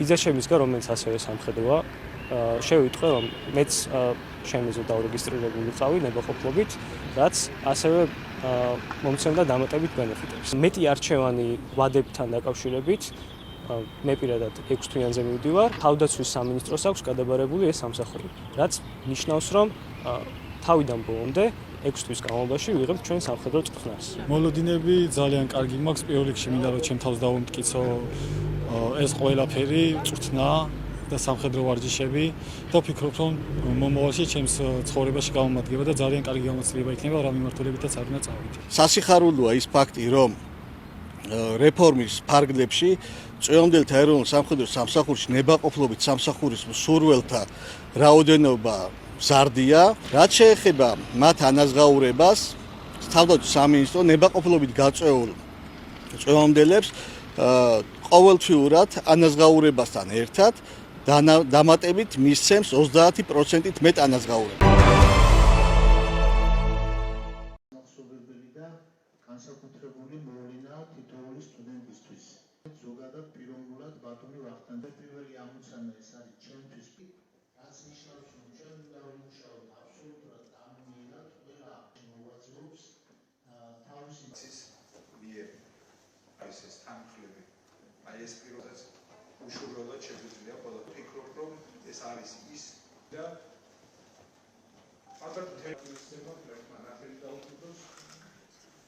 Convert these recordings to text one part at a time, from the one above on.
ბიძაშვილისგან, რომელიც ასევე სამხედროა, შევიტყვე, რომ მეც შემიძლია დაურეგისტრირებული ვიყავი ნებაყოფლობით, რაც ასევე მომცემდა დამატებით ბენეფიტებს. მეტი არჩევანი ვადებთან დაკავშირებით მე პირადად 6 თვიანზე მივდივარ. თავდაცვის სამინისტროს აქვს გადაბარებული ეს სამსახური, რაც ნიშნავს, რომ თავიდან ბოლომდე 6 თვის განმავლობაში ვიღებ ჩვენ სამხედრო წვრთნას. მოლოდინები ძალიან კარგი მაქვს. პირველ რიგში მინდა რომ ჩემ თავს დავუმტკიცო ეს ყველაფერი წვრთნა და სამხედრო ვარჯიშები და ვფიქრობ, რომ მომავალში ჩემს ცხოვრებაში გამომადგება და ძალიან კარგი გამოცდილება იქნება რა მიმართულებითაც არ უნდა წავიდე. სასიხარულოა ის ფაქტი, რომ რეფორმის ფარგლებში წვეომდელთა ეროვნულ სამხედრო სამსახურში ნებაყოფლობით სამსახურის მსურველთა რაოდენობა მზარდია. რაც შეეხება მათ ანაზღაურებას, თავდაცვის სამინისტრო ნებაყოფლობით გაწვეულ წვეომდელებს ყოველთვიურად ანაზღაურებასთან ერთად დამატებით მისცემს 30%-ით მეტ ანაზღაურებას. მახსოვებელი და განსაკუთრებული მოვლენა თითოეული სტუდენტისთვის. ზოგადად პიროვნულად ბატონი ვახტანგ პირველი ამოცანა ეს არის ჩემთვის, რაც ნიშნავს, რომ ჩვენ უნდა ვიმუშაოთ აბსოლუტურად ამონიურად ყველა მოვაწეობს თავისი მიერ არის ეს თანხლები. აი ეს პირობაც უშუალოდ შეგვიძლია ყველა ვფიქრობ, რომ ეს არის ის და ალბათ თეორიისება პრაქტიკულად დაუკვირდოს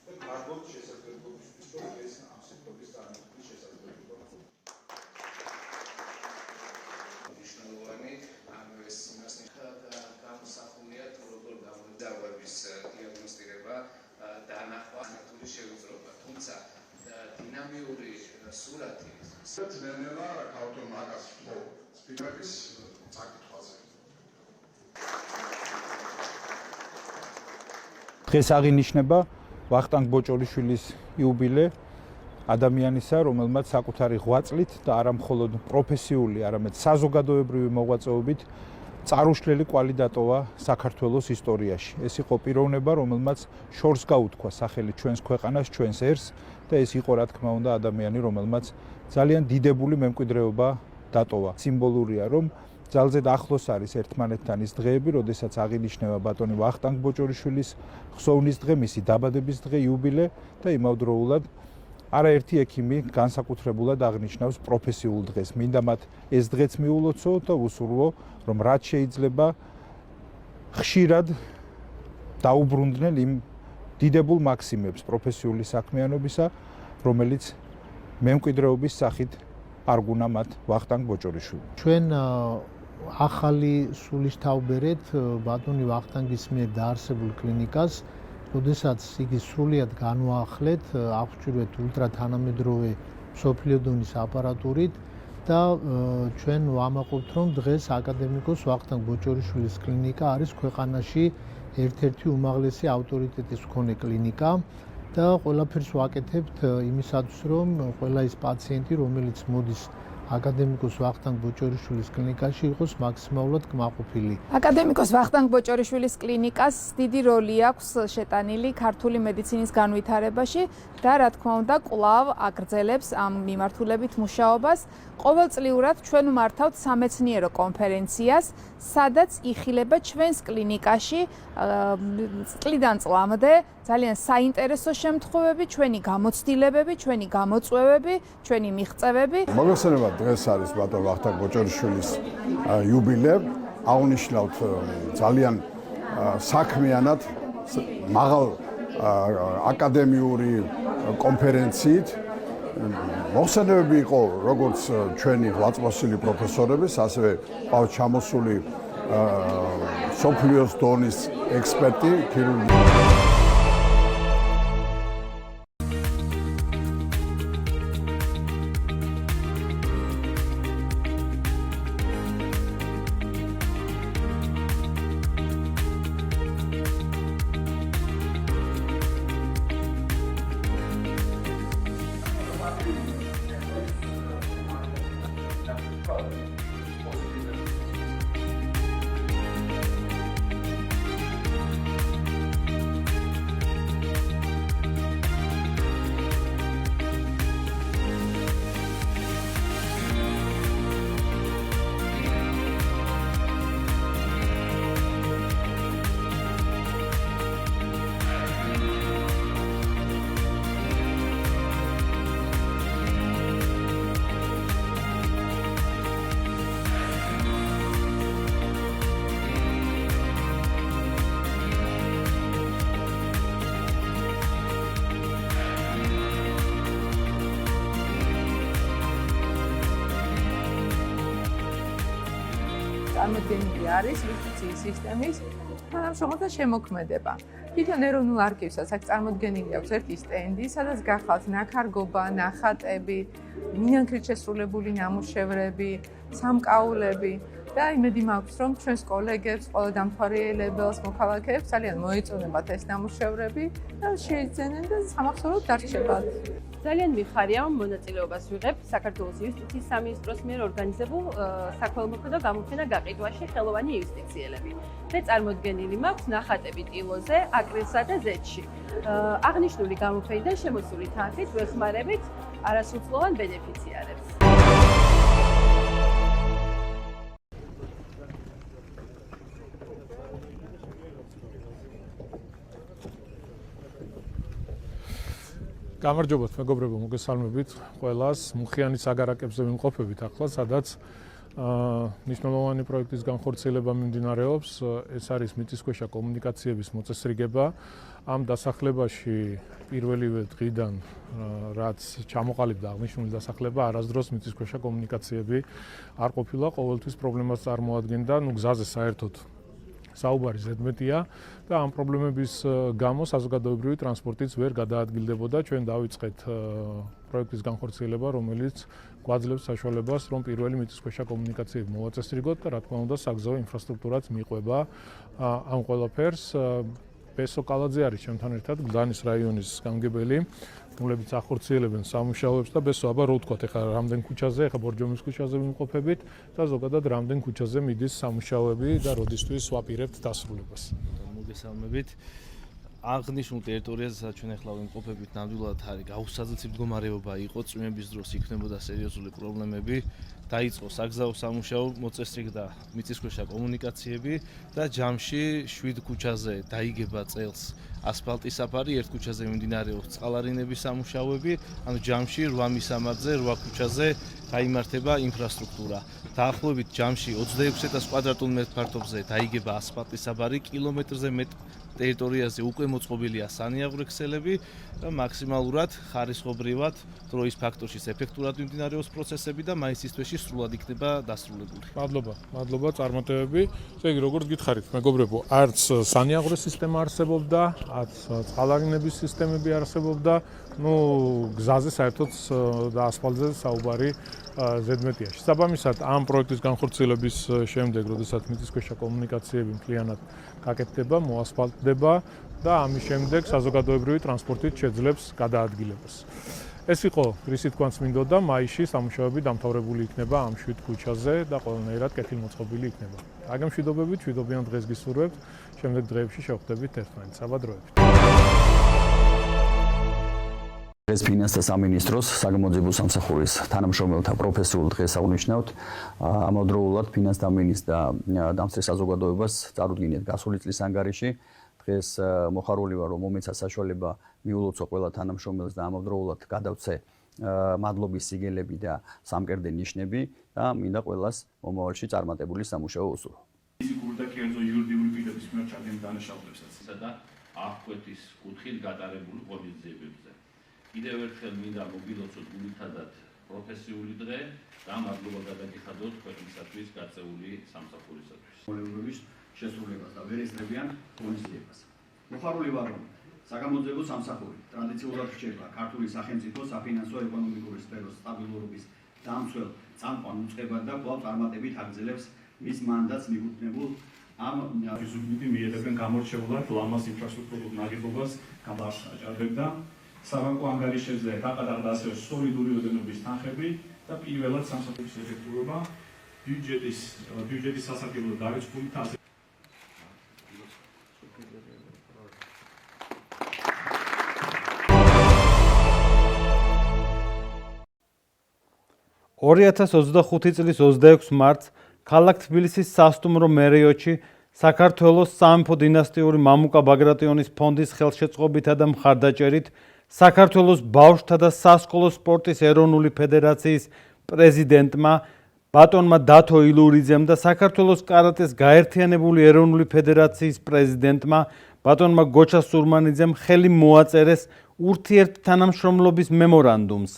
და გარკვეულ შესაძლებლობისთვის, რომ ეს ამ სექტორის წარმოქმნის შესაძლებლობა მნიშვნელოვანი ეს იმას გამოსახულია თუ როგორ გამოდავების დიაგნოსტირება და ნახვა ნატურის შეუძლობა, თუმცა დინამიური სურათი ძნელია ქართულ მაგას ფლო სპიკერების საკითხაზე. დღეს აღინიშნება ვახტანგ ბოჭორიშვილის იუბილე ადამიანისა, რომელმაც საკუთარი ღვაწლით და არა მხოლოდ პროფესიული, არამედ საზოგადოებრივი მოღვაწეობით წარუშლელი კვალი დატოვა საქართველოს ისტორიაში. ეს იყო პიროვნება, რომელმაც შორს გაუთქვა სახელი ჩვენს ქვეყანას, ჩვენს ერს და ეს იყო რა თქმა უნდა ადამიანი, რომელმაც ძალიან დიდებული მემკვიდრეობა დატოვა. სიმბოლურია, რომ ძალზედ ახლოს არის ერთმანეთთან ის დღეები, როდესაც აღინიშნება ბატონი ვახტანგ ბოჭორიშვილის ხსოვნის დღე, მისი დაბადების დღე, იუბილე და იმავდროულად არაერთი ექიმი განსაკუთრებულად აღნიშნავს პროფესიულ დღეს. მინდა მათ ეს დღეც მიულოცო და ვუსურვო, რომ რაც შეიძლება ხშირად დაუბრუნდნენ იმ დიდებულ მაქსიმებს პროფესიული საქმიანობისა, რომელიც მემკვიდრეობის სახით არ გუნა მათ ვახტანგ ბოჭორიშვილი. ჩვენ ახალი სულისთავბერეთ ბატონი ვახტანგის მიერ დაარსებულ კლინიკას, როდესაც იგი სრულიად განვაახლეთ, აღჭურვეთ ულტრათანამედროვე მსოფლიო დონის აპარატურით და ჩვენ ვამაყობთ, რომ დღეს აკადემიკოს ვახტანგ ბოჭორიშვილის კლინიკა არის ქვეყანაში ერთ-ერთი უმაღლესი ავტორიტეტის მქონე კლინიკა და ყველაფერს ვაკეთებთ იმისათვის, რომ ყველა ის პაციენტი, რომელიც მოდის აკადემიკოს ვახტანგ ბოჭორიშვილის კლინიკაში იყოს მაქსიმალურად კმაყოფილი. აკადემიკოს ვახტანგ ბოჭორიშვილის კლინიკას დიდი როლი აქვს შეტანილი ქართული მედიცინის განვითარებაში და რა თქმა უნდა კვლავ აგრძელებს ამ მიმართულებით მუშაობას. ყოველწლიურად ჩვენ ვმართავთ სამეცნიერო კონფერენციას, სადაც იხილება ჩვენს კლინიკაში წლიდან წლამდე ძალიან საინტერესო შემთხვევები, ჩვენი გამოცდილებები, ჩვენი გამოწვევები, ჩვენი მიღწევები. მოგესალმებით, დღეს არის ბატონ ვახტანგ ბოჭორიშვილის იუბილე. აღნიშნავთ ძალიან საქმიანად მაღალ აკადემიური კონფერენციით. მოხსენებები იყო როგორც ჩვენი ღვაწლოსილი პროფესორების, ასევე ყავს ჩამოსული სოფლიოს დონის ექსპერტი ქირურგი. წარმოდგენილი არის იუსტიციის სისტემის თანამშრომელთა შემოქმედება. თვითონ ეროვნულ არქივსაც აქ წარმოდგენილი აქვს ერთი სტენდი, სადაც გახავთ ნაქარგობა, ნახატები, მინანქრით შესრულებული ნამუშევრები, სამკაულები და იმედი მაქვს, რომ ჩვენს კოლეგებს, ყველა დამთვალიერებელს, მოქალაქეებს ძალიან მოეწონებათ ეს ნამუშევრები და შეეძენენ და სამახსოვროდ დარჩებათ. ძალიან მიხარია, რომ მონაწილეობას ვიღებ საქართველოს იუსტიციის სამინისტროს მიერ ორგანიზებულ საქველმოქმედო გამოფენა გაყიდვაში ხელოვანი იუსტიციელები. მე წარმოდგენილი მაქვს ნახატები ტილოზე, აკრილსა და ზეთში. აღნიშნული გამოფენიდან შემოსული თანხით ვეხმარებით არასრულწლოვან ბენეფიციარებს. გამარჯობათ მეგობრებო, მოგესალმებით ყველას. მუხიანი საგარაკებზე ვიმყოფებით ახლა, სადაც მნიშვნელოვანი პროექტის განხორციელება მიმდინარეობს. ეს არის მიწისქვეშა კომუნიკაციების მოწესრიგება. ამ დასახლებაში პირველივე დღიდან, რაც ჩამოყალიბდა აღნიშნული დასახლება, არასდროს მიწისქვეშა კომუნიკაციები არ ყოფილა, ყოველთვის პრობლემას წარმოადგენდა, გზაზე საერთოდ საუბარი ზედმეტია და ამ პრობლემების გამო საზოგადოებრივი ტრანსპორტიც ვერ გადაადგილდებოდა. ჩვენ დავიწყეთ პროექტის განხორციელება, რომელიც გვაძლევს საშუალებას, რომ პირველი მიწისქვეშა კომუნიკაციები მოვაწესრიგოთ და რა თქმა უნდა, საგზაო ინფრასტრუქტურაც მიყვება ამ ყველაფერს. ბესო კალაძე არის ჩემთან ერთად, გლანის რაიონის გამგებელი, რომლებიც ახორციელებენ სამუშაოებს და ბესო, აბა რო ვთქვათ, ეხლა რამდენ ქუჩაზე, ეხლა ბორჯომის ქუჩაზე ვიმყოფებით და ზოგადად რამდენ ქუჩაზე მიდის სამუშაოები და როდისთვის ვაპირებთ დასრულებას. მოგესალმებით. აღნიშნულ ტერიტორიაზე, სადაც ჩვენ ახლა ვიმყოფებით, ნამდვილად არის გაუსაძლებელი მდგომარეობა იყო, წვიმების დროს იქნებოდა სერიოზული პრობლემები. დაიწყო საგზაო სამუშაო, მოწესრიგდა მიწისქვეშა კომუნიკაციები და ჯამში 7 ქუჩაზე დაიგება წელს ასფალტის საფარი, ერთ ქუჩაზე მიმდინარეობს წყალარინების სამუშაოები, ანუ ჯამში 8 მისამართზე 8 ქუჩაზე გაიმართება ინფრასტრუქტურა. დაახლოებით ჯამში 26,000 კვადრატულ მეტრ ფართობზე დაიგება ასფალტის საფარი, კილომეტრზე მეტ ტერიტორიაზე უკვე მოწყობილია სანიაღვრე ქსელები და მაქსიმალურად ხარისხობრივად დროის ფაქტორშიც ეფექტურად მიმდინარეობს პროცესები და მაისის თვეში სრულად იქნება დასრულებული. მადლობა წარმატებები. ესე იგი, როგორც გითხარით, მეგობრებო, არც სანიაღვრე სისტემა არსებობდა, არც წყალარინების სისტემები არსებობდა, გზაზე საერთოდ და ასფალტზე საუბარი ზედმეტია. შესაბამისად, ამ პროექტის განხორციელების შემდეგ, როდესაც მიწისქვეშა კომუნიკაციები მთლიანად გაკეთდება, მოასფალტდება და ამის შემდეგ საზოგადოებრივი ტრანსპორტით შეძლებს გადაადგილებას. ეს იყო, რისი თქვენს მინდოდა, მაისში სამუშაოები დამთავრებული იქნება ამ 7 ქუჩაზე და ყველანაირად კეთილმოწყობილი იქნება. აგემშვიდობებით, მშვიდობიან დღეს გისურვებთ. შემდეგ დღეებში შევხვდებით ერთმანეთს. საბა დროებით. დღეს ფინანსთა სამინისტროს საგამოძიებო სამსახურის თანამშრომელთა პროფესიულ დღეს აღნიშნავთ. ამავდროულად ფინანსთა მინისტრს და დამსწრე საზოგადოებას წარუდგინეთ გასული წლის ანგარიში. დღეს მოხარული ვარ, რომ მომეცა საშუალება მიულოცო ყველა თანამშრომელს და ამავდროულად გადავცე მადლობის სიგელები და სამკერდე ნიშნები და მინდა ყველას მომავალში წარმატებული სამუშაო უსურვო. ფიზიკური და კერძო იურიდიული პირების მიერ ჩადენილ დანაშაულებსაც და აღკვეთის კუთხით გატარებული ღონისძიებებზე. კიდევ ერთხელ მინდა მოგილოცოთ გულითადად პროფესიული დღე და მადლობა გადაგიხადოთ ქვეყნისათვის გაწეული სამსახურისათვის. მოლეულობის შესრულებას და ვერ ესწრებიან ღონისძიებას. მოხარული ვარ, რომ საგამოძიებო სამსახური ტრადიციულად რჩება ქართული სახელმწიფო საფინანსო ეკონომიკური სფეროს სტაბილურობის დამცველ წამყვან უწყებად და კვლავ წარმატებით აგრძელებს მის მანდატს მიგუთნებულ ამ ფიზიკები მიიღებენ გამორჩეულად ლამაზ ინფრასტრუქტურულ ნაგებობას გადააჭარბებდა საბანკო ანგარიშებზე გაყალიბდა ასევე სოლიდური ოდენობის თანხები და პირველად სამსახურის ეფექტურობა ბიუჯეტის სასარგებლო დარიცხული თასი. წლის 26 მარტს ქალაქ თბილისის სასტუმრო მერიოტში საქართველოს სამეფო დინასტიური მამუკა ბაგრატიონის ფონდის ხელშეწყობითა და მხარდაჭერით საქართველოს ბავშვთა და სასკოლო სპორტის ეროვნული ფედერაციის პრეზიდენტმა ბატონმა დათო ილურიძემ და საქართველოს კარატეს გაერთიანებული ეროვნული ფედერაციის პრეზიდენტმა ბატონმა გოჩა სურმანიძემ ხელი მოაწერეს ურთიერთთანამშრომლობის მემორანდუმს.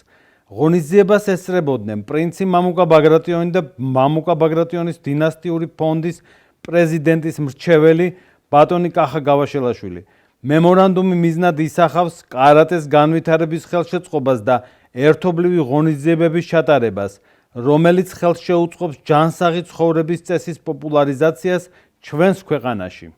ღონისძიებას ესწრებოდნენ პრინცი მამუკა ბაგრატიონი და მამუკა ბაგრატიონის დინასტიური ფონდის პრეზიდენტის მრჩეველი ბატონი კახა გავაშელაშვილი. მემორანდუმი მიზნად ისახავს კარატეს განვითარების ხელშეწყობას და ერთობლივი ღონისძიებების ჩატარებას, რომელიც ხელს შეუწყობს ჯანსაღი ცხოვრების წესის პოპულარიზაციას ჩვენს ქვეყანაში.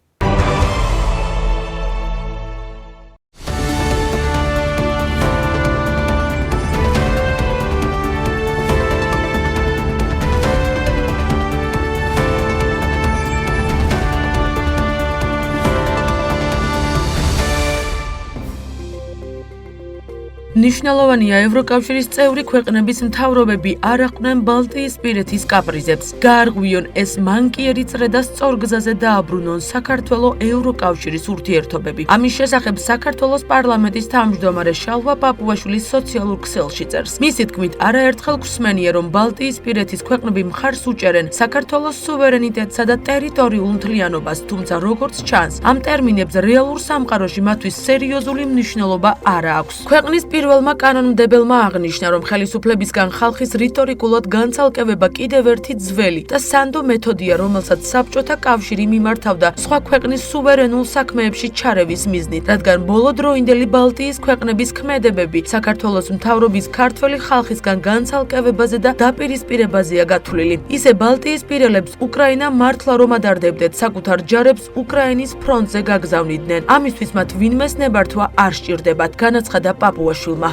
ნიშნულოვანია ევროკავშირის წევრი ქვეყნების მთავრობები არ აყვნენ ბალტიისპირეთის კაპრიზებს. გაარღვიონ ეს მანკიერი წრე და სწორგზაზე დააბრუნონ საქართველოს ევროკავშირის ურთიერთობები. ამის შესახებ საქართველოს პარლამენტის თავმჯდომარე შალვა პაპუაშვილის სოციალურ ქსელში წერს. მისი თქმით, არაერთხელ გვსმენია, რომ ბალტიისპირეთის ქვეყნები მხარს უჭერენ საქართველოს სუვერენიტეტსა და ტერიტორიულ მთლიანობას, თუმცა როგორც ჩანს, ამ ტერმინებს რეალურ სამყაროში მათთვის სერიოზული მნიშვნელობა არ აქვს. ქვეყნის პირველმა კანონმდებელმა აღნიშნა, რომ ხელისუფლებისგან ხალხის რიტორიკულად განცალკევება კიდევ ერთი ძველი და სანდო მეთოდია, რომელსაც საბჭოთა კავშირი მიმართავდა სხვა ქვეყნის სუვერენულ საქმეებში ჩარევის მიზნით, რადგან ბოლო დროინდელი ბალტიის ქვეყნების ქმედებები საქართველოს მთავრობის ქართველი ხალხისგან განცალკევებაზე და დაპირისპირებაზეა გათვლილი. ისე ბალტიისპირელებს უკრაინა მართლა რომ ადარდებდეთ, საკუთარ ჯარებს უკრაინის ფრონტზე გაგზავნიდნენ. ამისთვის მათ ვინმეს ნებართვა არ სჭირდებათ, განაცხადა პაპუაშვილმა.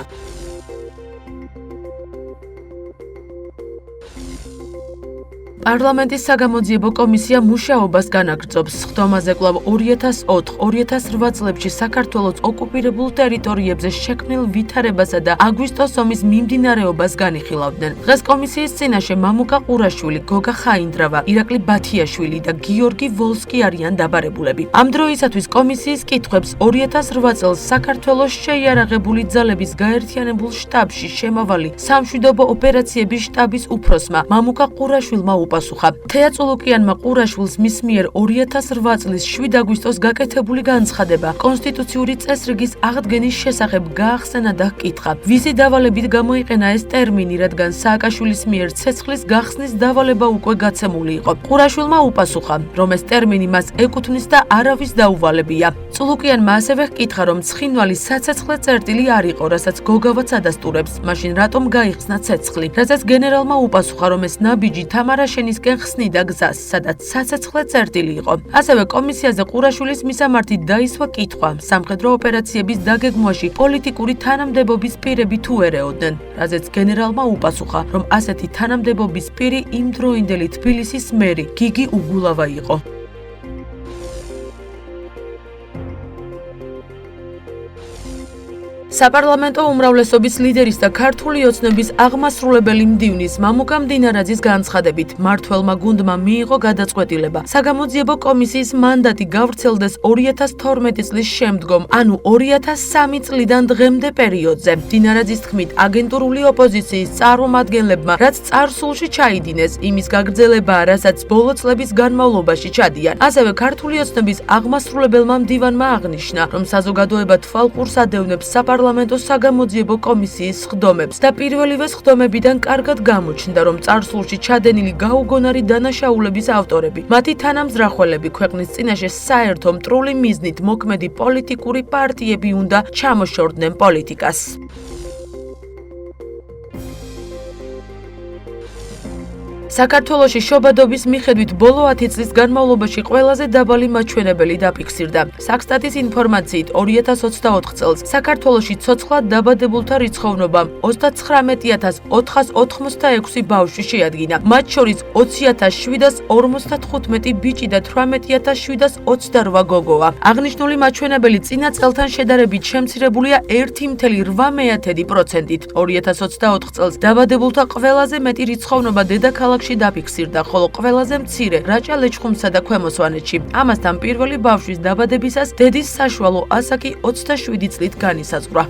პარლამენტის საგამოძიებო კომისია მუშაობას განაგრძობს. სხდომაზე კვლავ 2004-2008 წლებში საქართველოს ოკუპირებულ ტერიტორიებზე შექმნილ ვითარებასა და აგვისტოს ომის მიმდინარეობას განიხილავდნენ. დღეს კომისიის წინაშე მამუკა ყურაშვილი, გოგა ხაინდრავა, ირაკლი ბათიაშვილი და გიორგი ვოლსკი არიან დაბარებულები. ამ დროისათვის კომისიის კითხვებს 2008 წელს საქართველოს შეიარაღებული ძალების გაერთიანებულ შტაბში შემავალი სამშვიდობო ოპერაციების შტაბის უფროსმა მამუკა ყურაშვილმა პასუხა. თეაწოლოკიანმა ყურაშვილს მის მიერ 2008 წლის 7 აგვისტოს გაკეთებული განცხადება კონსტიტუციური წესრიგის აღდგენის შესახებ გაახსენა და ჰკითხა. ვისი დავალებით გამოიყენა ეს ტერმინი, რადგან სააკაშვილის მიერ ცეცხლის გახსნის დავალება უკვე გაცემული იყო. ყურაშვილმა უპასუხა, რომ ეს ტერმინი მას ეკუთვნის და არავის დაუვალებია. წულუკიანმა ასევე ჰკითხა, რომ ცხინვალი საცეცხლე წერტილი არ იყო, რასაც გოგავაც ადასტურებს. მაშინ რატომ გაიხსნა ცეცხლი? რასაც გენერალმა უპასუხა, რომ ეს ნაბიჯი თამარაშენისკენ ხსნიდა გზას, სადაც საცეცხლე წერტილი იყო. ასევე კომისიაზე ყურაშვილის მისამართით დაისვა კითხვა, სამხედრო ოპერაციების დაგეგმვაში პოლიტიკური თანამდებობის პირები თუ ერეოდნენ, რაზეც გენერალმა უპასუხა, რომ ასეთი თანამდებობის პირი იმდროინდელი თბილისის მერი გიგი უგულავა იყო. საპარლამენტო უმრავლესობის ლიდერის და ქართული ოცნების აღმასრულებელი მდივნის მამუკა მდინარაძის განცხადებით, მმართველმა გუნდმა მიიღო გადაწყვეტილება. საგამოძიებო კომისიის მანდატი გავრცელდეს 2012 წლის შემდგომ, ანუ 2003 წლიდან დღემდე პერიოდზე. მდინარაძის თქმით, აგენტურული ოპოზიციის წარმომადგენლებმა რაც წარსულში ჩაიდინეს, იმის გაგრძელებაა, რასაც ბოლო წლების განმავლობაში ჩადიან. ასევე ქართული ოცნების აღმასრულებელმა მდივანმა აღნიშნა, რომ საზოგადოება თვალყურს ადევნებს საპარლამენტო საგამოძიებო კომისიის სხდომებს და პირველივე სხდომებიდან კარგად გამოჩნდა, რომ წარსულში ჩადენილი გაუგონარი დანაშაულების ავტორები, მათი თანამზრახველები ქვეყნის წინაშე საერთო მტრული მიზნით მოქმედი პოლიტიკური პარტიები უნდა ჩამოშორდნენ პოლიტიკას. საქართველოში შობადობის მიხედვით ბოლო 10 წლის განმავლობაში ყველაზე დაბალი მაჩვენებელი დაფიქსირდა. საქსტატის ინფორმაციით 2024 წელს საქართველოში ცოცხლად დაბადებულთა რიცხოვნობამ 39486 ბავშვი შეადგინა. მათ შორის 20755 ბიჭი და 18728 გოგოა. აღნიშნული მაჩვენებელი წინა წელთან შედარებით შემცირებულია 1,8%-ით. 2024 წელს დაბადებულთა ყველაზე მეტი რიცხოვნობა დედაქალაქ დაფიქსირდა, ხოლო ყველაზე მცირე რაჭა ლეჩხუმსა და ქვემო სვანეთში. ამასთან პირველი ბავშვის დაბადებისას დედის საშუალო ასაკი 27 წლით განისაზღვრა.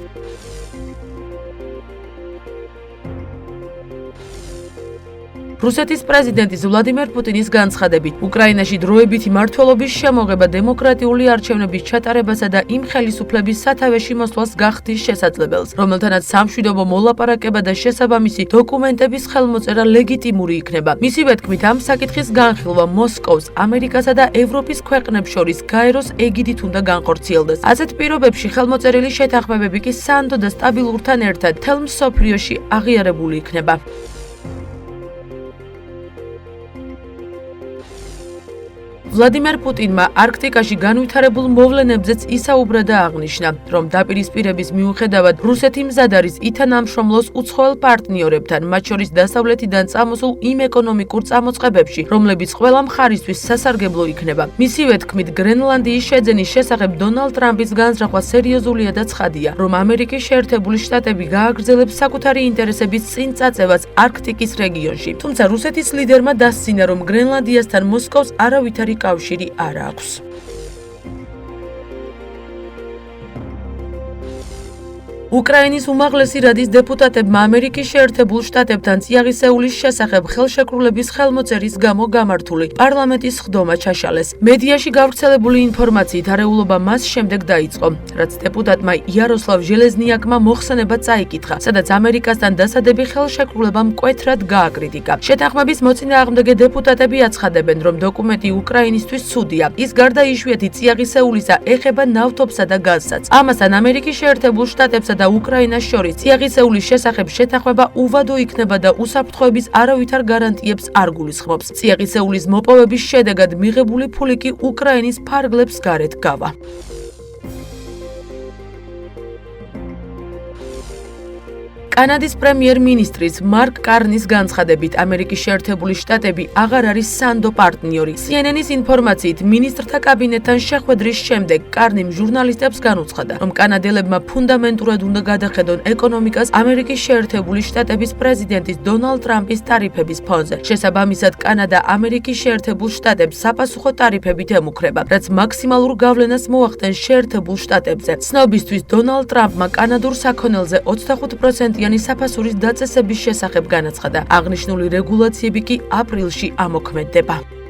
რუსეთის პრეზიდენტის ვლადიმერ პუტინის განცხადებით, უკრაინაში დროებითი მმართველობის შემოღება დემოკრატიული არჩევნების ჩატარებასა და იმ ხელისუფლების სათავეში მოსვლას გახდის შესაძლებელს, რომელთანაც სამშვიდობო მოლაპარაკება და შესაბამისი დოკუმენტების ხელმოწერა ლეგიტიმური იქნება. მისივე თქმით, ამ საკითხის განხილვა მოსკოვს, ამერიკასა და ევროპის ქვეყნებს შორის გაეროს ეგიდით უნდა განხორციელდეს. ასეთ პირობებში ხელმოწერილი შეთანხმებები კი სანდო და სტაბილურთან ერთად მთელ მსოფლიოში აღიარებული იქნება. ვლადიმერ პუტინმა არქტიკაში განვითარებულ მოვლენებზეც ისაუბრა და აღნიშნა, რომ დაპირისპირების მიუხედავად რუსეთი მზად არის ითანამშრომლოს უცხოელ პარტნიორებთან, მათ შორის დასავლეთიდან წამოსულ იმ ეკონომიკურ წამოწყებებში, რომლებიც ყველა მხარისთვის სასარგებლო იქნება. მისივე თქმით, გრენლანდიის შეძენის შესახებ დონალდ ტრამპის განზრახვა სერიოზულია და ცხადია, რომ ამერიკის შეერთებული შტატები გააგრძელებს საკუთარი ინტერესების წინ წაწევას არქტიკის რეგიონში. თუმცა რუსეთის ლიდერმა დასცინა, რომ გრენლანდიასთან მოსკოვს არავითარი კავშირი არ აქვს. უკრაინის უმაღლესი რადის დეპუტატებმა ამერიკის შეერთებულ შტატებთან წიაღისეულის შესახებ ხელშეკრულების ხელმოწერის გამო გამართული პარლამენტის სხდომა ჩაშალეს. მედიაში გავრცელებული ინფორმაციით არეულობა მას შემდეგ დაიწყო, რაც დეპუტატმა იაროსლავ ჟელეზნიაკმა მოხსენება წაიკითხა, სადაც ამერიკასთან დასადები ხელშეკრულება მკვეთრად გააკრიტიკა. შეთანხმების მოწინააღმდეგე დეპუტატები აცხადებენ, რომ დოკუმენტი უკრაინისთვის ცუდია. ის გარდა იშვიათი წიაღისეულისა ეხება ნავთობსა და გაზსაც. ამასთან ამერიკის შეერთებულ შტატებსა და უკრაინას შორის წიაღისეულის შესახებ შეთანხმება უვადო იქნება და უსაფრთხოების არავითარ გარანტიებს არ გულისხმობს. წიაღისეულის მოპოვების შედეგად მიღებული ფული კი უკრაინის ფარგლებს გარეთ გავა. კანადის პრემიერ-მინისტრის მარკ კარნის განცხადებით, ამერიკის შეერთებული შტატები აღარ არის სანდო პარტნიორი. CNN-ის ინფორმაციით, მინისტრთა კაბინეტთან შეხვედრის შემდეგ კარნიმ ჟურნალისტებს განუცხადა, რომ კანადელებმა ფუნდამენტურად უნდა გადახედონ ეკონომიკას ამერიკის შეერთებული შტატების პრეზიდენტის დონალდ ტრამპის ტარიფების ფონზე. შესაბამისად, კანადა ამერიკის შეერთებულ შტატებს საპასუხო ტარიფებით ემუქრება, რაც მაქსიმალურ გავლენას მოახდენს შეერთებულ შტატებზე. ცნობისთვის, დონალდ ტრამპმა კანადურ საქონელზე 25% საფასურის დაწესების შესახებ განაცხადა. აღნიშნული რეგულაციები კი აპრილში ამოქმედდება.